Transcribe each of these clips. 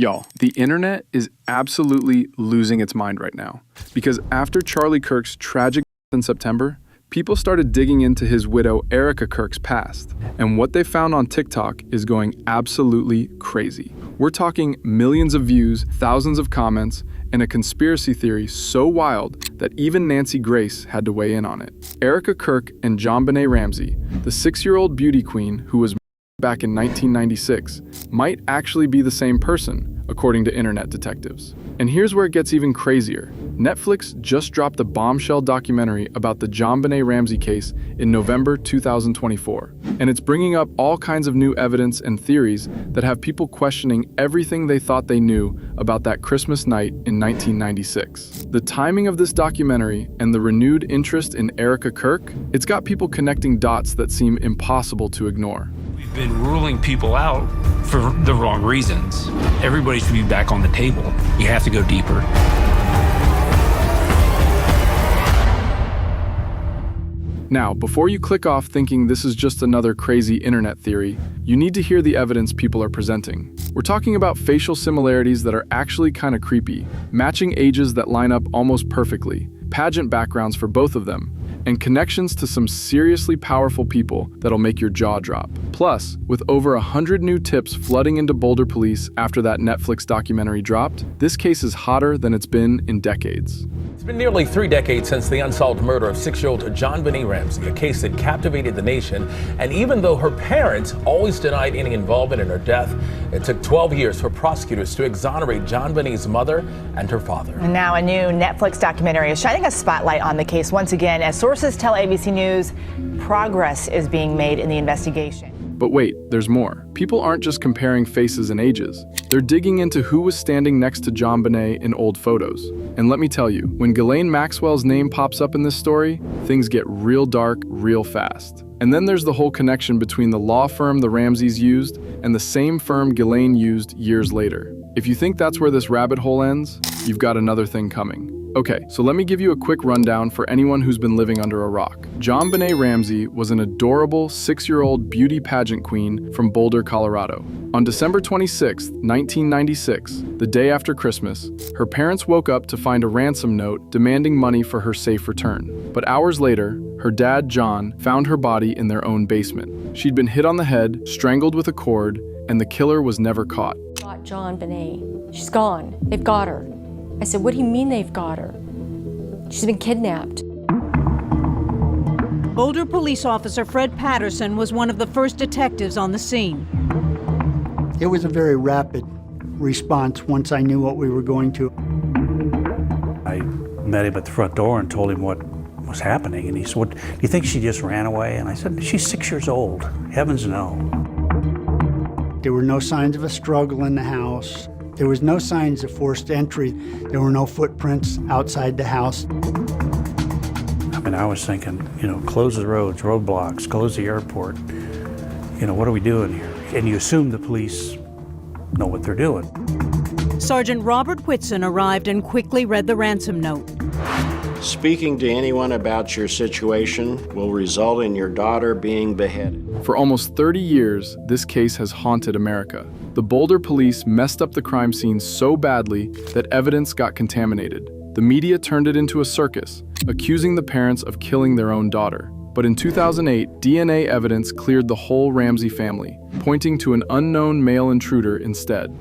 Y'all, the internet is absolutely losing its mind right now. Because after Charlie Kirk's tragic death in September, people started digging into his widow Erika Kirk's past. And what they found on TikTok is going absolutely crazy. We're talking millions of views, thousands of comments, and a conspiracy theory so wild that even Nancy Grace had to weigh in on it. Erika Kirk and JonBen&e Ramsey, the 6-year-old beauty queen who was back in 1996, might actually be the same person, according to internet detectives. And here's where it gets even crazier. Netflix just dropped a bombshell documentary about the JonBen&e Ramsey case in November 2024. And it's bringing up all kinds of new evidence and theories that have people questioning everything they thought they knew about that Christmas night in 1996. The timing of this documentary and the renewed interest in Erika Kirk, it's got people connecting dots that seem impossible to ignore. We've been ruling people out for the wrong reasons. Everybody should be back on the table. You have to go deeper. Now, before you click off thinking this is just another crazy internet theory, you need to hear the evidence people are presenting. We're talking about facial similarities that are actually kind of creepy, matching ages that line up almost perfectly, pageant backgrounds for both of them, and connections to some seriously powerful people that'll make your jaw drop. Plus, with over 100 new tips flooding into Boulder police after that Netflix documentary dropped, this case is hotter than it's been in decades. It's been nearly 3 decades since the unsolved murder of 6-year-old JonBen&e Ramsey, a case that captivated the nation. And even though her parents always denied any involvement in her death, it took 12 years for prosecutors to exonerate JonBen&e's mother and her father. And now a new Netflix documentary is shining a spotlight on the case once again. As sources tell ABC News, progress is being made in the investigation. But wait, there's more. People aren't just comparing faces and ages. They're digging into who was standing next to JonBen&e in old photos. And let me tell you, when Ghislaine Maxwell's name pops up in this story, things get real dark real fast. And then there's the whole connection between the law firm the Ramseys used and the same firm Ghislaine used years later. If you think that's where this rabbit hole ends, you've got another thing coming. Okay, so let me give you a quick rundown for anyone who's been living under a rock. JonBen&e Ramsey was an adorable 6-year-old beauty pageant queen from Boulder, Colorado. On December 26, 1996, the day after Christmas, her parents woke up to find a ransom note demanding money for her safe return. But hours later, her dad, John, found her body in their own basement. She'd been hit on the head, strangled with a cord, and the killer was never caught. Got JonBen&e. She's gone. They've got her. I said, what do you mean they've got her? She's been kidnapped. Boulder police officer Fred Patterson was one of the first detectives on the scene. It was a very rapid response once I knew what we were going to. I met him at the front door and told him what was happening. And he said, "What, do you think she just ran away?" And I said, "She's 6 years old. Heavens no." There were no signs of a struggle in the house. There was no signs of forced entry. There were no footprints outside the house. I mean, I was thinking, close the roads, roadblocks, close the airport. What are we doing here? And you assume the police know what they're doing. Sergeant Robert Whitson arrived and quickly read the ransom note. Speaking to anyone about your situation will result in your daughter being beheaded. For almost 30 years, this case has haunted America. The Boulder police messed up the crime scene so badly that evidence got contaminated. The media turned it into a circus, accusing the parents of killing their own daughter. But in 2008, DNA evidence cleared the whole Ramsey family, pointing to an unknown male intruder instead.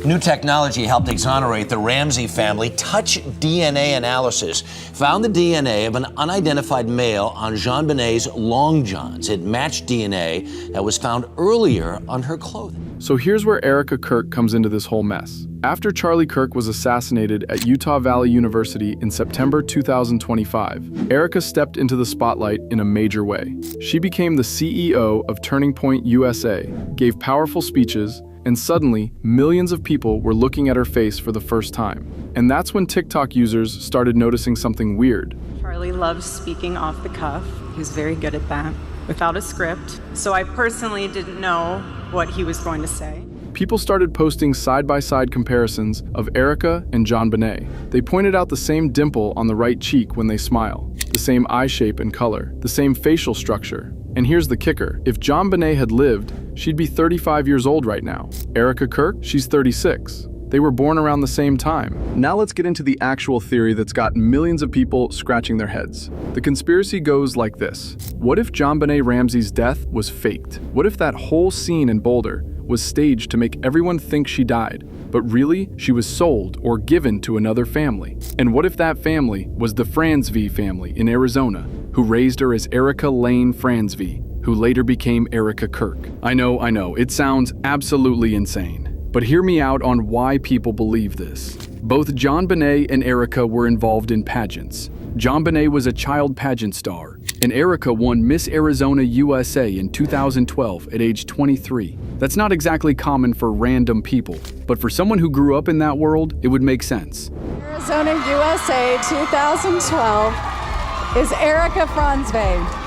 New technology helped exonerate the Ramsey family. Touch DNA analysis found the DNA of an unidentified male on JonBen&e's long johns. It matched DNA that was found earlier on her clothing. So here's where Erika Kirk comes into this whole mess. After Charlie Kirk was assassinated at Utah Valley University in September 2025, Erika stepped into the spotlight in a major way. She became the CEO of Turning Point USA, gave powerful speeches, and suddenly, millions of people were looking at her face for the first time. And that's when TikTok users started noticing something weird. Charlie loves speaking off the cuff. He was very good at that, without a script. So I personally didn't know what he was going to say. People started posting side-by-side comparisons of Erika and JonBen&e. They pointed out the same dimple on the right cheek when they smile, the same eye shape and color, the same facial structure. And here's the kicker. If JonBen&e had lived, she'd be 35 years old right now. Erika Kirk, she's 36. They were born around the same time. Now let's get into the actual theory that's got millions of people scratching their heads. The conspiracy goes like this. What if JonBen&e Ramsey's death was faked? What if that whole scene in Boulder was staged to make everyone think she died, but really she was sold or given to another family? And what if that family was the Fransvey family in Arizona, who raised her as Erika Lane Fransvey, who later became Erika Kirk? I know, it sounds absolutely insane. But hear me out on why people believe this. Both JonBen&e and Erika were involved in pageants. JonBen&e was a child pageant star, and Erika won Miss Arizona USA in 2012 at age 23. That's not exactly common for random people, but for someone who grew up in that world, it would make sense. Arizona USA 2012 is Erika Fransvey.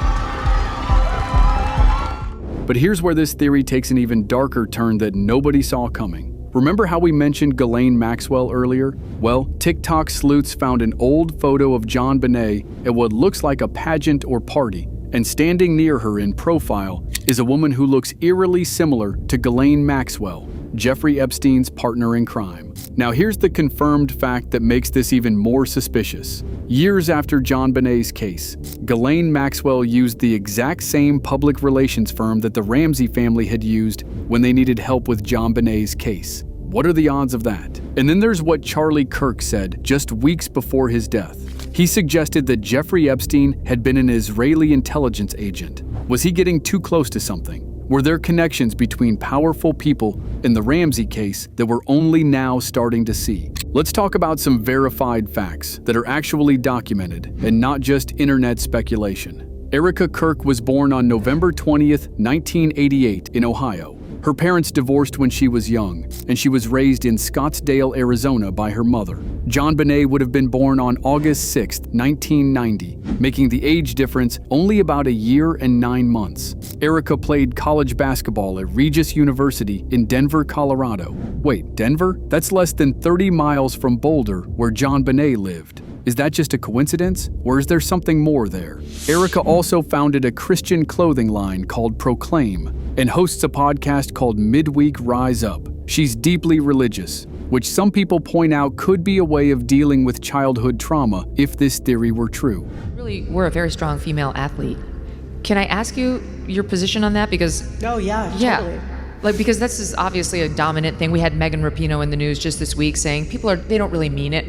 But here's where this theory takes an even darker turn that nobody saw coming. Remember how we mentioned Ghislaine Maxwell earlier? Well, TikTok sleuths found an old photo of JonBen&e at what looks like a pageant or party, and standing near her in profile is a woman who looks eerily similar to Ghislaine Maxwell, Jeffrey Epstein's partner in crime. Now here's the confirmed fact that makes this even more suspicious. Years after JonBen&e's case, Ghislaine Maxwell used the exact same public relations firm that the Ramsey family had used when they needed help with JonBen&e's case. What are the odds of that? And then there's what Charlie Kirk said just weeks before his death. He suggested that Jeffrey Epstein had been an Israeli intelligence agent. Was he getting too close to something? Were there connections between powerful people in the Ramsey case that we're only now starting to see? Let's talk about some verified facts that are actually documented and not just internet speculation. Erika Kirk was born on November 20th, 1988 in Ohio. Her parents divorced when she was young, and she was raised in Scottsdale, Arizona by her mother. JonBen&e would have been born on August 6, 1990, making the age difference only about a year and 9 months. Erika played college basketball at Regis University in Denver, Colorado. Wait, Denver? That's less than 30 miles from Boulder, where JonBen&e lived. Is that just a coincidence, or is there something more there? Erika also founded a Christian clothing line called Proclaim and hosts a podcast called Midweek Rise Up. She's deeply religious, which some people point out could be a way of dealing with childhood trauma if this theory were true. Really, we're a very strong female athlete. Can I ask you your position on that? Because totally. Because this is obviously a dominant thing. We had Megan Rapinoe in the news just this week saying they don't really mean it.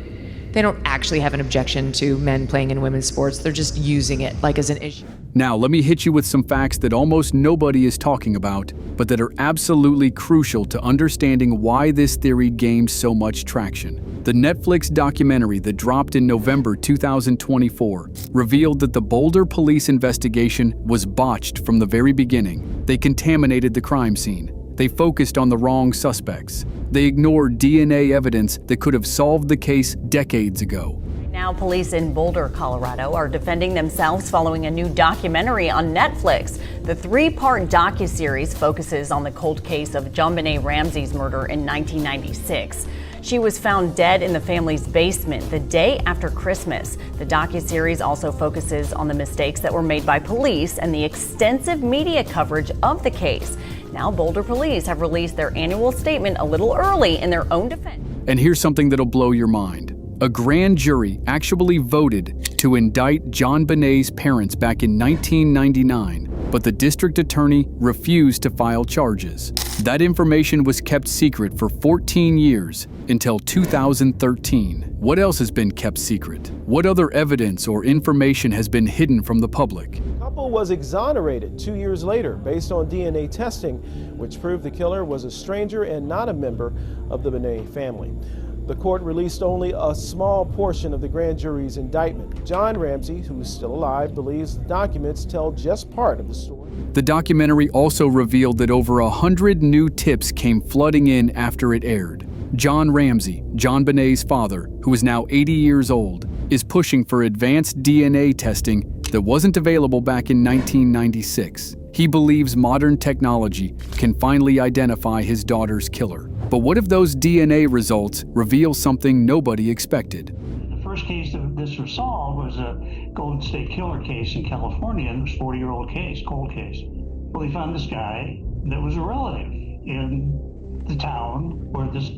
They don't actually have an objection to men playing in women's sports. They're just using it as an issue. Now, let me hit you with some facts that almost nobody is talking about, but that are absolutely crucial to understanding why this theory gained so much traction. The Netflix documentary that dropped in November 2024 revealed that the Boulder police investigation was botched from the very beginning. They contaminated the crime scene. They focused on the wrong suspects. They ignored DNA evidence that could have solved the case decades ago. Now, police in Boulder, Colorado are defending themselves following a new documentary on Netflix. The 3-part docuseries focuses on the cold case of JonBen&e Ramsey's murder in 1996. She was found dead in the family's basement the day after Christmas. The docuseries also focuses on the mistakes that were made by police and the extensive media coverage of the case. Now, Boulder police have released their annual statement a little early in their own defense. And here's something that'll blow your mind. A grand jury actually voted to indict JonBen&e's parents back in 1999, but the district attorney refused to file charges. That information was kept secret for 14 years until 2013. What else has been kept secret? What other evidence or information has been hidden from the public? The couple was exonerated 2 years later based on DNA testing, which proved the killer was a stranger and not a member of the Ben&e family. The court released only a small portion of the grand jury's indictment. John Ramsey, who is still alive, believes the documents tell just part of the story. The documentary also revealed that over 100 new tips came flooding in after it aired. John Ramsey, JonBen&e's father, who is now 80 years old, is pushing for advanced DNA testing that wasn't available back in 1996. He believes modern technology can finally identify his daughter's killer. But what if those DNA results reveal something nobody expected? first case that this was solved was a Golden State Killer case in California, and it was a 40-year-old case, cold case. Well, they found this guy that was a relative in the town where this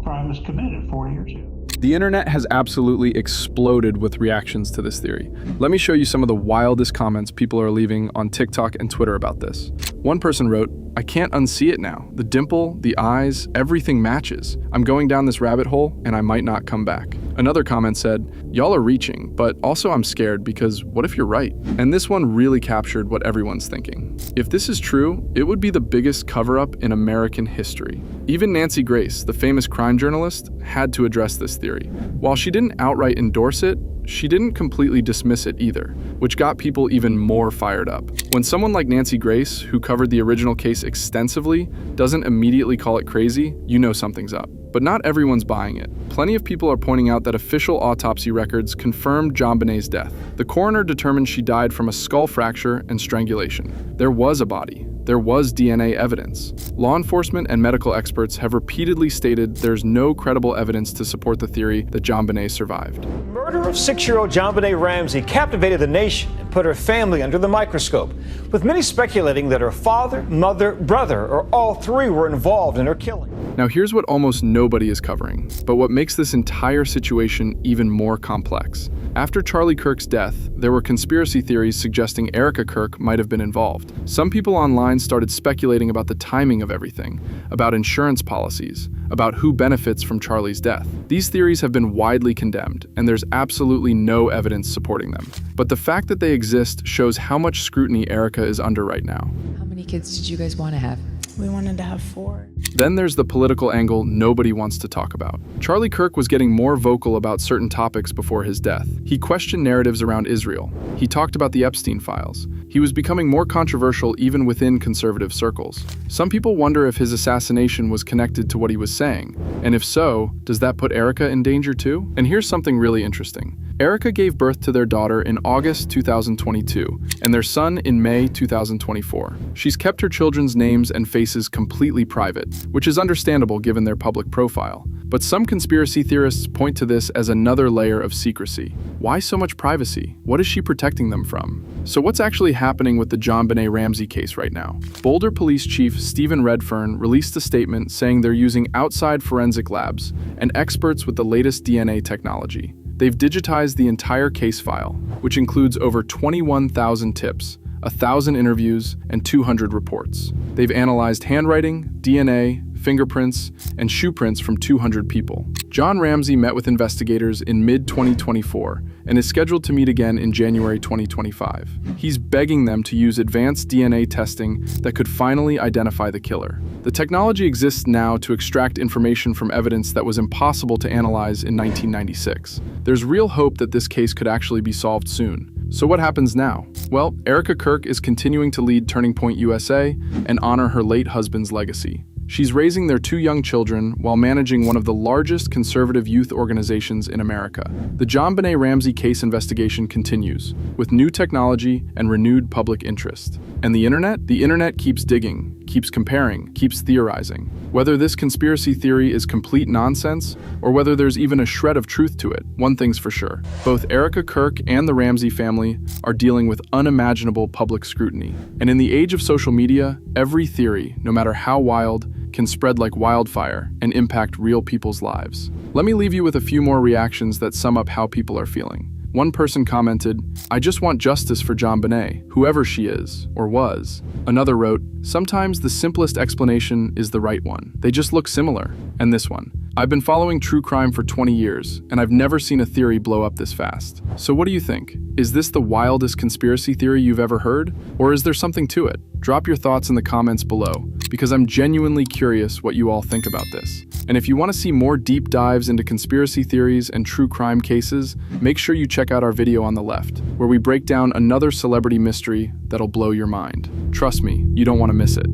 crime was committed 40 years ago. The internet has absolutely exploded with reactions to this theory. Let me show you some of the wildest comments people are leaving on TikTok and Twitter about this. One person wrote, "I can't unsee it now. The dimple, the eyes, everything matches. I'm going down this rabbit hole and I might not come back." Another comment said, "Y'all are reaching, but also I'm scared because what if you're right?" And this one really captured what everyone's thinking. If this is true, it would be the biggest cover-up in American history. Even Nancy Grace, the famous crime journalist, had to address this theory. While she didn't outright endorse it, she didn't completely dismiss it either, which got people even more fired up. When someone like Nancy Grace, who covered the original case extensively, doesn't immediately call it crazy, you know something's up. But not everyone's buying it. Plenty of people are pointing out that official autopsy records confirmed JonBen's death. The coroner determined she died from a skull fracture and strangulation. There was a body. There was DNA evidence. Law enforcement and medical experts have repeatedly stated there's no credible evidence to support the theory that JonBen survived. Murder of 6-year-old JonBen Ramsey captivated the nation and put her family under the microscope, with many speculating that her father, mother, brother, or all three were involved in her killing. Now here's what almost nobody is covering, but what makes this entire situation even more complex. After Charlie Kirk's death, there were conspiracy theories suggesting Erika Kirk might have been involved. Some people online started speculating about the timing of everything, about insurance policies, about who benefits from Charlie's death. These theories have been widely condemned, and there's absolutely no evidence supporting them. But the fact that they exist shows how much scrutiny Erika is under right now. How many kids did you guys want to have? We wanted to have 4. Then there's the political angle nobody wants to talk about. Charlie Kirk was getting more vocal about certain topics before his death. He questioned narratives around Israel. He talked about the Epstein files. He was becoming more controversial even within conservative circles. Some people wonder if his assassination was connected to what he was saying. And if so, does that put Erika in danger too? And here's something really interesting. Erika gave birth to their daughter in August 2022 and their son in May 2024. She's kept her children's names and faces completely private, which is understandable given their public profile. But some conspiracy theorists point to this as another layer of secrecy. Why so much privacy? What is she protecting them from? So what's actually happening with the JonBen Ramsey case right now? Boulder Police Chief Stephen Redfern released a statement saying they're using outside forensic labs and experts with the latest DNA technology. They've digitized the entire case file, which includes over 21,000 tips, 1,000 interviews, and 200 reports. They've analyzed handwriting, DNA, fingerprints, and shoe prints from 200 people. John Ramsey met with investigators in mid-2024 and is scheduled to meet again in January 2025. He's begging them to use advanced DNA testing that could finally identify the killer. The technology exists now to extract information from evidence that was impossible to analyze in 1996. There's real hope that this case could actually be solved soon. So what happens now? Well, Erika Kirk is continuing to lead Turning Point USA and honor her late husband's legacy. She's raising their 2 young children while managing one of the largest conservative youth organizations in America. The JonBen Ramsey case investigation continues, with new technology and renewed public interest. And the internet keeps digging, keeps comparing, keeps theorizing. Whether this conspiracy theory is complete nonsense, or whether there's even a shred of truth to it, one thing's for sure. Both Erika Kirk and the Ramsey family are dealing with unimaginable public scrutiny. And in the age of social media, every theory, no matter how wild, can spread like wildfire and impact real people's lives. Let me leave you with a few more reactions that sum up how people are feeling. One person commented, "I just want justice for JonBen, whoever she is, or was." Another wrote, "Sometimes the simplest explanation is the right one. They just look similar." And this one, "I've been following true crime for 20 years, and I've never seen a theory blow up this fast." So what do you think? Is this the wildest conspiracy theory you've ever heard? Or is there something to it? Drop your thoughts in the comments below, because I'm genuinely curious what you all think about this. And if you want to see more deep dives into conspiracy theories and true crime cases, make sure you check out our video on the left, where we break down another celebrity mystery that'll blow your mind. Trust me, you don't want to miss it.